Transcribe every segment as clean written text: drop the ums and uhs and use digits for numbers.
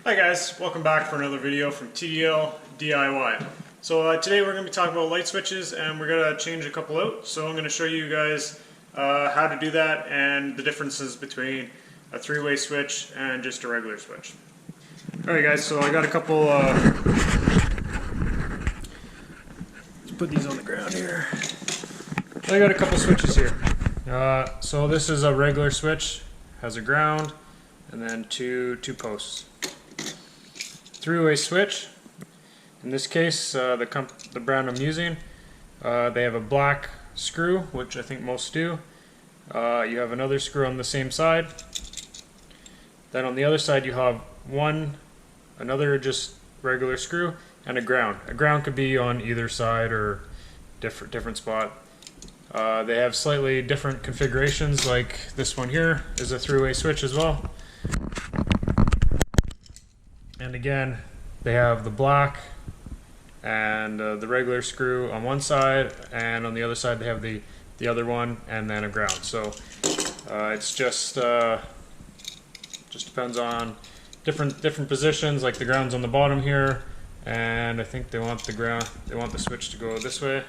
Hi guys, welcome back for another video from TDL DIY. So today we're going to be talking about light switches and we're going to change a couple out. So I'm going to show you guys how to do that and the differences between a three-way switch and just a regular switch. Alright guys, so I got a couple, let's put these on the ground here. I got a couple switches here. So this is a regular switch, has a ground and then two posts. Three-way switch. In this case, the brand I'm using, they have a black screw, which I think most do. You have another screw on the same side. Then on the other side you have another just regular screw, and a ground. A ground could be on either side or different spot. They have slightly different configurations, like this one here is a three-way switch as well. And again, they have the black and the regular screw on one side, and on the other side they have the other one and then a ground. So it's just depends on different positions. Like the ground's on the bottom here, and I think they want the switch to go this way,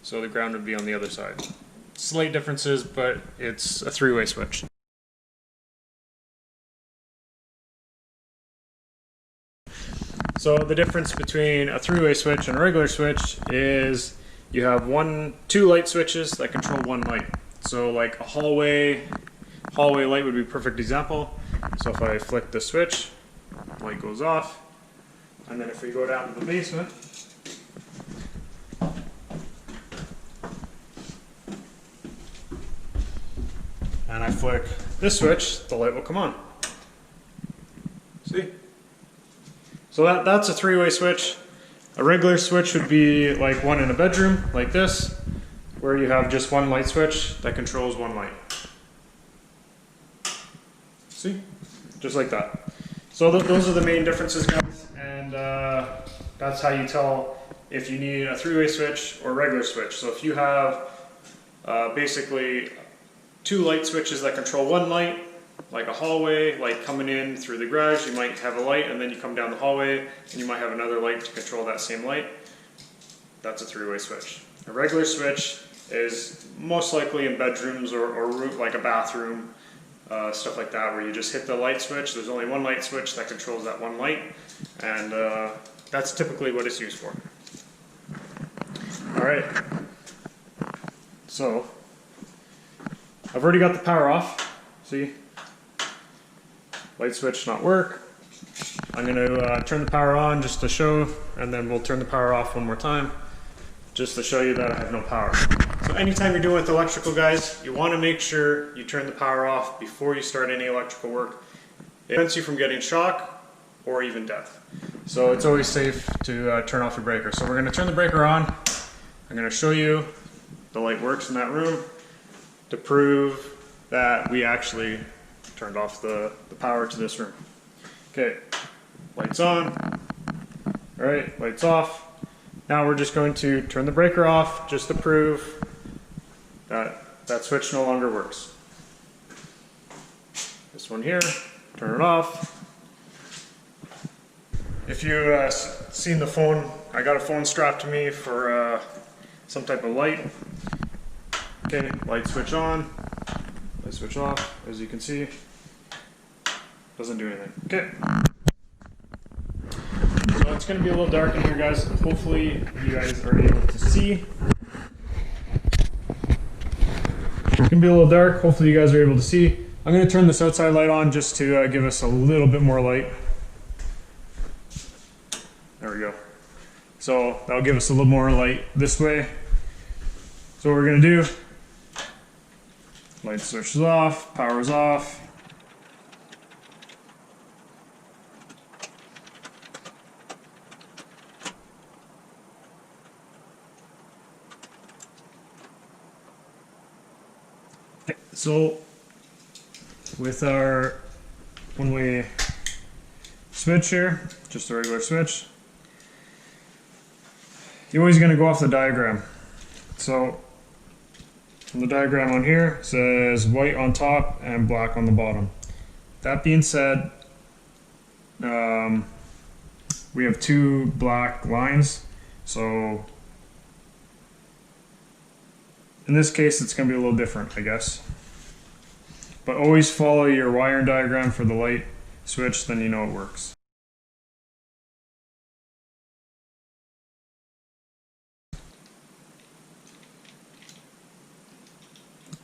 so the ground would be on the other side. Slight differences, but it's a three-way switch. So the difference between a three-way switch and a regular switch is you have two light switches that control one light. So like a hallway light would be a perfect example. So if I flick the switch, light goes off. And then if we go down to the basement, and I flick this switch, the light will come on. See? So that's a three-way switch. A regular switch would be like one in a bedroom, like this, where you have just one light switch that controls one light. See? Just like that. So those are the main differences, guys, and that's how you tell if you need a three-way switch or a regular switch. So if you have basically two light switches that control one light, like a hallway, like coming in through the garage, you might have a light, and then you come down the hallway and you might have another light to control that same light. That's a three-way switch. A regular switch is most likely in bedrooms or like a bathroom, stuff like that, where you just hit the light switch. There's only one light switch that controls that one light, and that's typically what it's used for. Alright, so I've already got the power off. See? Light switch not work. I'm going to turn the power on just to show, and then we'll turn the power off one more time just to show you that I have no power. So anytime you're doing with electrical, guys, you want to make sure you turn the power off before you start any electrical work. It prevents you from getting shock or even death. So it's always safe to turn off your breaker. So we're going to turn the breaker on. I'm going to show you the light works in that room to prove that we actually turned off the power to this room. Okay, lights on. Alright, lights off. Now we're just going to turn the breaker off just to prove that that switch no longer works. This one here, turn it off. If you've seen the phone, I got a phone strapped to me for some type of light. Okay, light switch on. Light switch off, as you can see. Doesn't do anything. Okay. So it's going to be a little dark in here, guys. Hopefully you guys are able to see. It's going to be a little dark. Hopefully you guys are able to see. I'm going to turn this outside light on just to give us a little bit more light. There we go. So that'll give us a little more light this way. So what we're going to do, light switch is off, power is off. So with our one-way switch here, just a regular switch, you're always going to go off the diagram. So the diagram on here says white on top and black on the bottom. That being said, we have two black lines, so in this case it's going to be a little different, I guess. But always follow your wiring diagram for the light switch, then you know it works.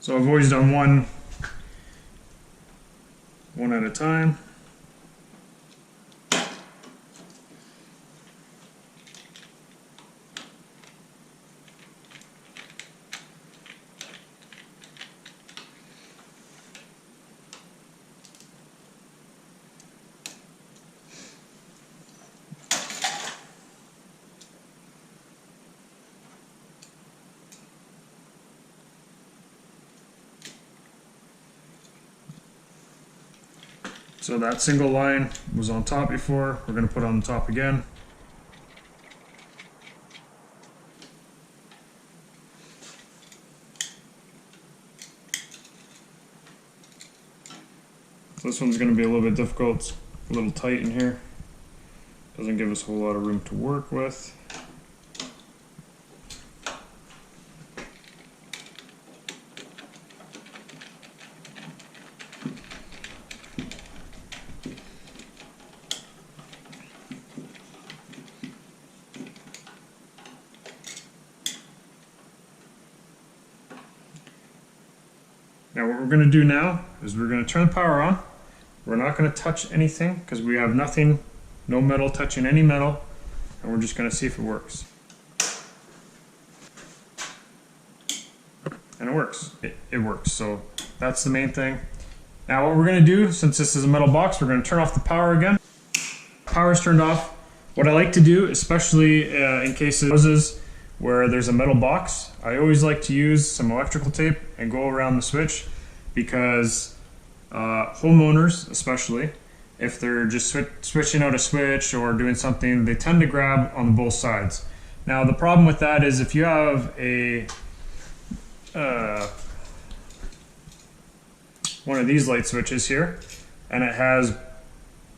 So I've always done one at a time. So that single line was on top before, we're going to put it on the top again. So this one's going to be a little bit difficult, it's a little tight in here. Doesn't give us a whole lot of room to work with. Now what we're going to do now is we're going to turn the power on. We're not going to touch anything because we have nothing, no metal touching any metal, and we're just going to see if it works. And it works. It works, so that's the main thing. Now what we're going to do, since this is a metal box, we're going to turn off the power again. Power's turned off. What I like to do, especially in cases where there's a metal box, I always like to use some electrical tape and go around the switch, because homeowners, especially, if they're just switching out a switch or doing something, they tend to grab on both sides. Now the problem with that is if you have a one of these light switches here, and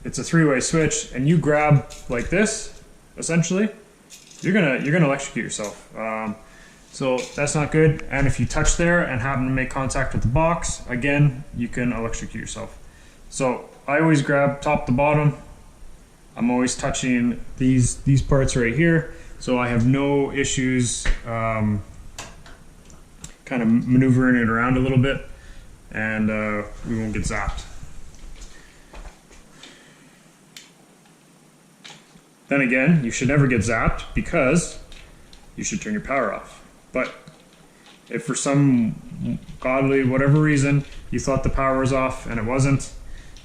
it's a three-way switch, and you grab like this, essentially, you're gonna electrocute yourself. So that's not good. And if you touch there and happen to make contact with the box, again, you can electrocute yourself. So I always grab top to bottom. I'm always touching these parts right here, so I have no issues kind of maneuvering it around a little bit, and we won't get zapped. Then again, you should never get zapped because you should turn your power off. But if for some godly, whatever reason, you thought the power was off and it wasn't,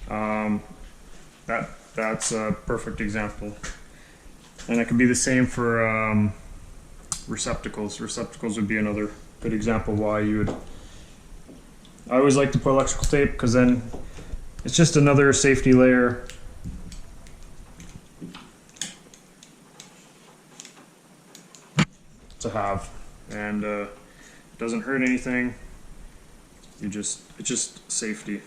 that's a perfect example. And it could be the same for receptacles. Receptacles would be another good example why you would. I always like to put electrical tape because then it's just another safety layer. To have, and it doesn't hurt anything. It's just safety.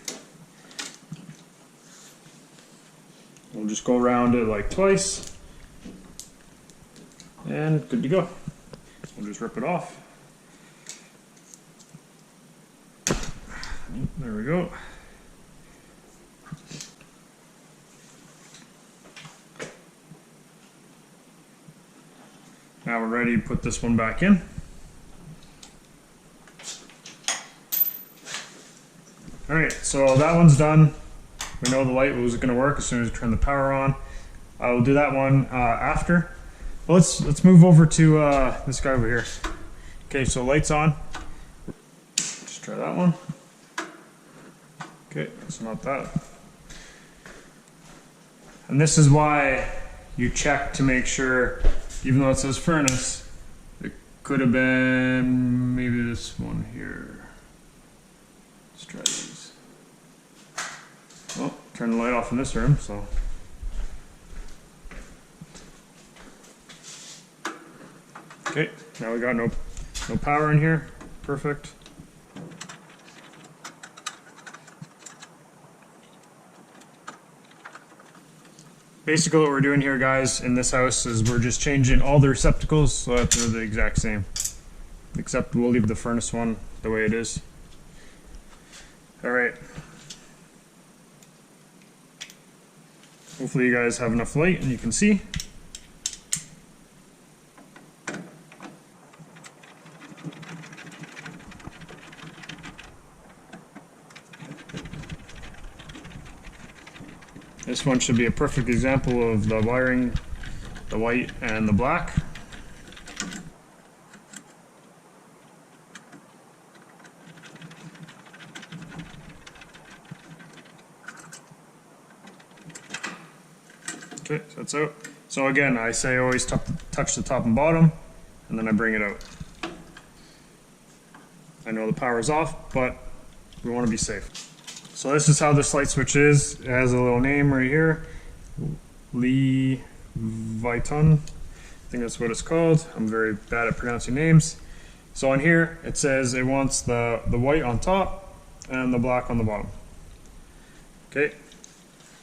We'll just go around it like twice, and good to go. We'll just rip it off. There we go. Now we're ready to put this one back in. Alright, so that one's done. We know the light was going to work as soon as we turn the power on. I will do that one after. But let's move over to this guy over here. Okay, so light's on. Just try that one. Okay, it's not that. And this is why you check to make sure. Even though it says furnace, it could have been maybe this one here. Let's try these. Well, turn the light off in this room, so. Okay, now we got no power in here. Perfect. Basically what we're doing here, guys, in this house is we're just changing all the receptacles so that they're the exact same. Except we'll leave the furnace one the way it is. Alright. Hopefully you guys have enough light and you can see. This one should be a perfect example of the wiring, the white and the black. Okay, so that's out. So again, I say always touch the top and bottom, and then I bring it out. I know the power's off, but we want to be safe. So this is how this light switch is. It has a little name right here, Lee Vuitton. I think that's what it's called. I'm very bad at pronouncing names. So on here, it says it wants the white on top and the black on the bottom. Okay.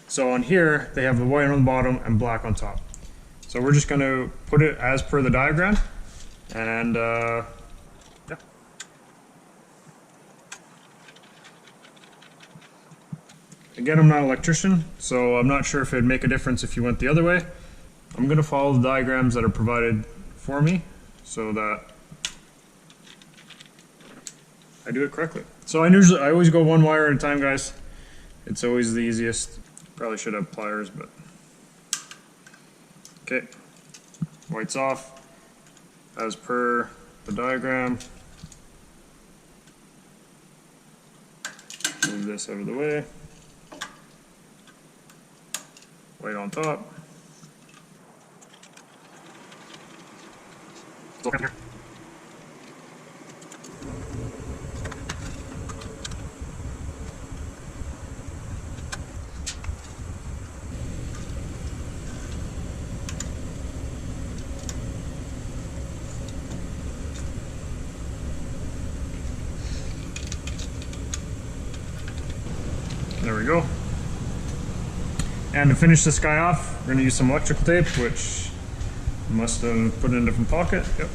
So on here, they have the white on the bottom and black on top. So we're just going to put it as per the diagram, and yeah. Again, I'm not an electrician, so I'm not sure if it'd make a difference if you went the other way. I'm going to follow the diagrams that are provided for me so that I do it correctly. So I always go one wire at a time, guys. It's always the easiest. Probably should have pliers, but okay. White's off as per the diagram. Move this out of the way. White on top. Look here. There we go. And to finish this guy off, we're going to use some electrical tape, which I must have put in a different pocket. Yep.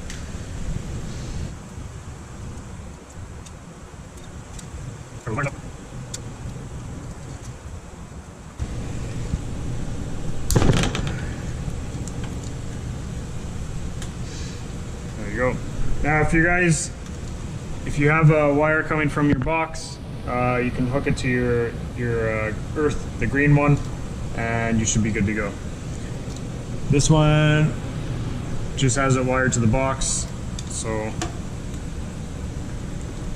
There you go. Now if you have a wire coming from your box, you can hook it to your earth, the green one, and you should be good to go. This one just has it wired to the box. So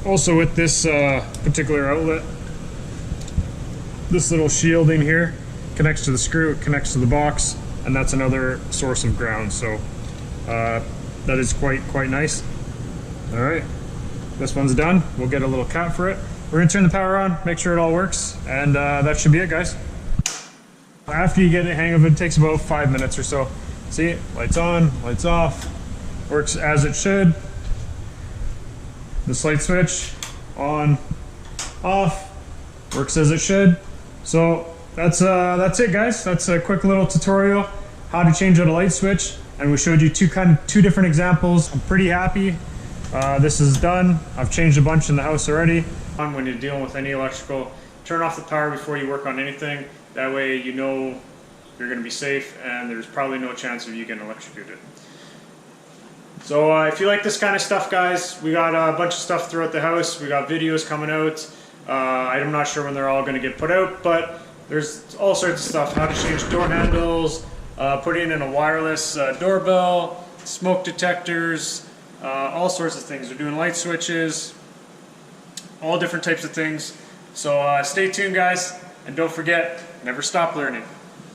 also with this particular outlet, this little shielding here connects to the screw, it connects to the box, and that's another source of ground. So that is quite nice. All right, this one's done. We'll get a little cap for it. We're gonna turn the power on, make sure it all works, and that should be it, guys. After you get the hang of it, it takes about 5 minutes or so. See, lights on, lights off, works as it should. This light switch, on, off, works as it should. So that's it, guys. That's a quick little tutorial how to change out a light switch, and we showed you two different examples. I'm pretty happy. This is done. I've changed a bunch in the house already. When you're dealing with any electrical, turn off the power before you work on anything. That way you know you're going to be safe and there's probably no chance of you getting electrocuted. So if you like this kind of stuff, guys, we got a bunch of stuff throughout the house. We got videos coming out. I'm not sure when they're all going to get put out, but there's all sorts of stuff. How to change door handles, putting in a wireless doorbell, smoke detectors, all sorts of things. We're doing light switches, all different types of things. So stay tuned, guys, and don't forget, never stop learning.